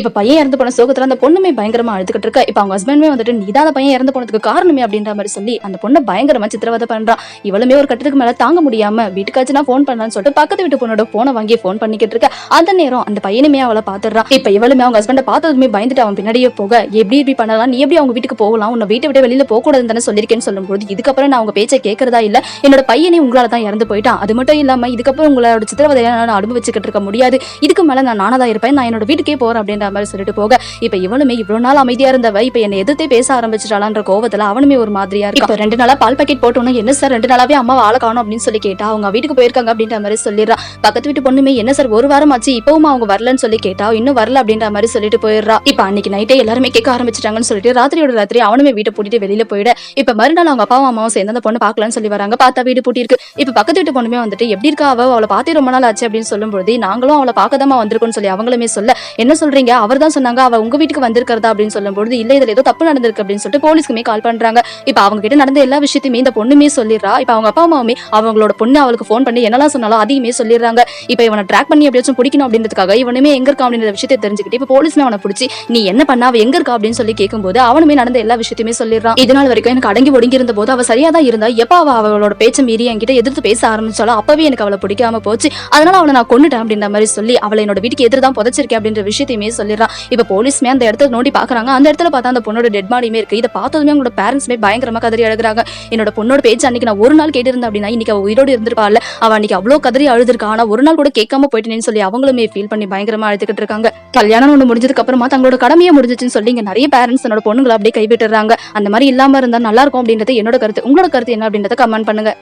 இப்ப பையன் இறந்து போன சோகத்துல அந்த பொண்ணுமே பயங்கரமா அழுதுகிட்டு இருக்கா. இப்ப அவங்க ஹஸ்பண்டுமே வந்துட்டு நீதான் அந்த பையன் இறந்து போனதுக்கு காரணமே அப்படின்ற மாதிரி சொல்லி அந்த பொண்ணை பயங்கரமா சித்திரவதை பண்றான். இவளுமே ஒரு கட்டத்துக்கு மேல தாங்க முடியாம வீட்டுக்காச்சும் நான் போன் பண்ணலான்னு சொல்லிட்டு பக்கத்து வீட்டு பொண்ணோட போனை வாங்கி போன் பண்ணிக்கிட்டு இருக்க. அந்த நேரம் அந்த பையனுமே அவளை பாத்துறான். இப்ப இவளுமே அவங்க ஹஸ்பண்ட பார்த்ததுமே பயந்துட்டு அவன் பின்னாடியே போக எப்படி பண்ணலாம், நீ எப்படி அவங்க வீட்டுக்கு போகலாம், உன்னை வீட்டை விட வெளியில போக கூடாதுன்னு தானே சொல்லிருக்கேன்னு சொல்லும்போது இதுக்கப்புறம் நான் அவங்க பேச்சை கேட்கறதா இல்ல, என்னோட பையனே உங்களால தான் இறந்து போயிட்டான், அது மட்டும் இல்லாம இதுக்கப்புறம் உங்களோட சித்திரவதையை நான் அனுபவிச்சுக்கிட்டு இருக்க முடியாது, இதுக்கு மேல நான் நானா தான் இருப்பேன், நான் என்னோட வீட்டுக்கே போறேன் அப்படின்ற மாதிரி சொல்லிட்டு போக இப்ப இவளுமே இவ்வளவு நாள் அமைதியா இருந்தவ இப்ப என்னை எதிர்த்தே பேச ஆரம்பிச்சிட்டாளான்ற கோவத்துல அவனுமே ஒரு மாதிரியா இருக்கு. இப்ப 2 நாளா பால் பாக்கெட் போட்டோன்னு என்ன சார் 2 நாளாவே அம்மா ஆள காணோம் அப்படின்னு சொல்லி கேட்டா அவங்க வீட்டுக்கு போயிருக்காங்க அப்படின்ற மாதிரி சொல்லிடுறா. பக்கத்து வீட்டு பொண்ணுமே என்ன சார் 1 வாரம் ஆச்சு இப்பவும் அவங்க வரலன்னு சொல்லி கேட்டா இன்னும் வரல அப்படின்ற மாதிரி சொல்லிட்டு போயிடுறா. இப்ப அன்னைக்கு நைட்டே எல்லாருமே கேட்க ஆரம்பிச்சிட்டாங்கன்னு சொல்லிட்டு ராத்திரி அவனுமே வீட்டை பூட்டிட்டு வெளியில போயிட இப்ப மறுநாள் அவங்க அப்பாவும் அம்மாவும் சேர்ந்து அந்த பொண்ணு பாக்கலாம்னு சொல்லி வராங்க. பார்த்தா வீடு பூட்டி இருக்கு. இப்ப பக்கத்து வீட்டு பொண்ணுமே வந்துட்டு எப்படி இருக்கா அவளை பார்த்து ரொம்ப நாள் ஆச்சு அப்படின்னு சொல்லும்போது நாங்களும் அவளை பார்க்கதாமா வந்திருக்கோம்னு சொல்லி அவங்களுமே சொல்ல என்ன சொல்றீங்க, அவர் தான் சொன்னாங்க அவ உங்க வீட்டுக்கு வந்திருக்கிறதா அப்படின்னு சொல்லும்போது இல்ல இதுல ஏதோ தப்பு நடந்திருக்கு அப்படின்னு சொல்லிட்டு போலீஸ்க்குமே கால் பண்றாங்க. இப்ப அவங்க கிட்ட நடந்த எல்லா விஷயத்தையுமே இந்த பொண்ணுமே சொல்லிடுறா. இப்ப அவங்க அப்பா அம்மாவுமே அவங்களோட பொண்ணு அவளுக்கு போன் பண்ணி என்னெல்லாம் சொன்னாலும் அதையுமே சொல்லிடுறாங்க. இப்ப இவனை ட்ராக் பண்ணி எப்படியாச்சும் பிடிக்கணும் அப்படின்றதுக்காக இவனுமே எங்க இருக்கா அப்படின்ற விஷயத்தை தெரிஞ்சுக்கிட்டு இப்ப போலீஸ்மே அவனை பிடிச்சி நீ என்ன பண்ண அவ எங்க இருக்கா அப்படின்னு சொல்லி கேட்கும்போது அவனுமே நடந்த எல்லா விஷயத்தையுமே சொல்லிடுறான். இதனால வரைக்கும் எனக்கு அடங்கி ஒடுங்கி இருந்த போது அவ சரியா தான் இருந்தா, எப்ப அவளோட பேச்ச மீறி என்கிட்ட எதிர்த்து பேச ஆரம்பிச்சாலும் அப்பவே எனக்கு அவளை பிடிக்காம போச்சு, அதனால அவளை நான் கொன்னுட்டேன் அப்படின்ற மாதிரி சொல்லி அவளை என்னோட வீட்டுக்கு எதிர்த்து தான் புதைச்சிருக்கேன் அப்படின்ற விஷயத்தையுமே சொல்லிடுறான். இப்ப போலீஸ்மே அந்த இடத்துல நோண்டி பாக்குறாங்க. அந்த இடத்துல பார்த்தா அந்த பொண்ணோட டெட் பாடியுமே இருக்கு. இதை பார்த்ததுமே அவங்களோட பேரண்ட்ஸ்மே பயங்கரமா கதறி அழுகுறாங்க. என்னோட பொண்ணோட பேச்சு அன்னைக்கு நான் ஒரு நாள் கேட்டிருந்தேன் அப்படின்னா இன்னைக்கு அவ உயிரோடு இருந்திருப்பாள், அவ அன்னைக்கு அவ்வளவு கதறி அழுதுருக்கா, ஆனா ஒரு நாள் கூட கேட்காம போயிட்டேன்னு சொல்லி அவங்களுமே ஃபீல் பண்ணி பயங்கரமா அழுதுகிட்டு இருக்காங்க. கல்யாணம் ஒண்ணு முடிஞ்சதுக்கு அப்புறமா தங்களோட கடமையை முடிஞ்சிச்சுன்னு சொல்லி இங்க நிறைய பேரண்ட்ஸ் தன்னோட பொண்ணுங்களை அப்படியே கைவிட்டுறாங்க. அந்த மாதிரி இல்லாம இருந்தா நல்லா இருக்கும் அப்படின்றது என்னோட கருத்து. உங்களோட கருத்து என்ன அப்படின்றத கமெண்ட் பண்ணுங்க.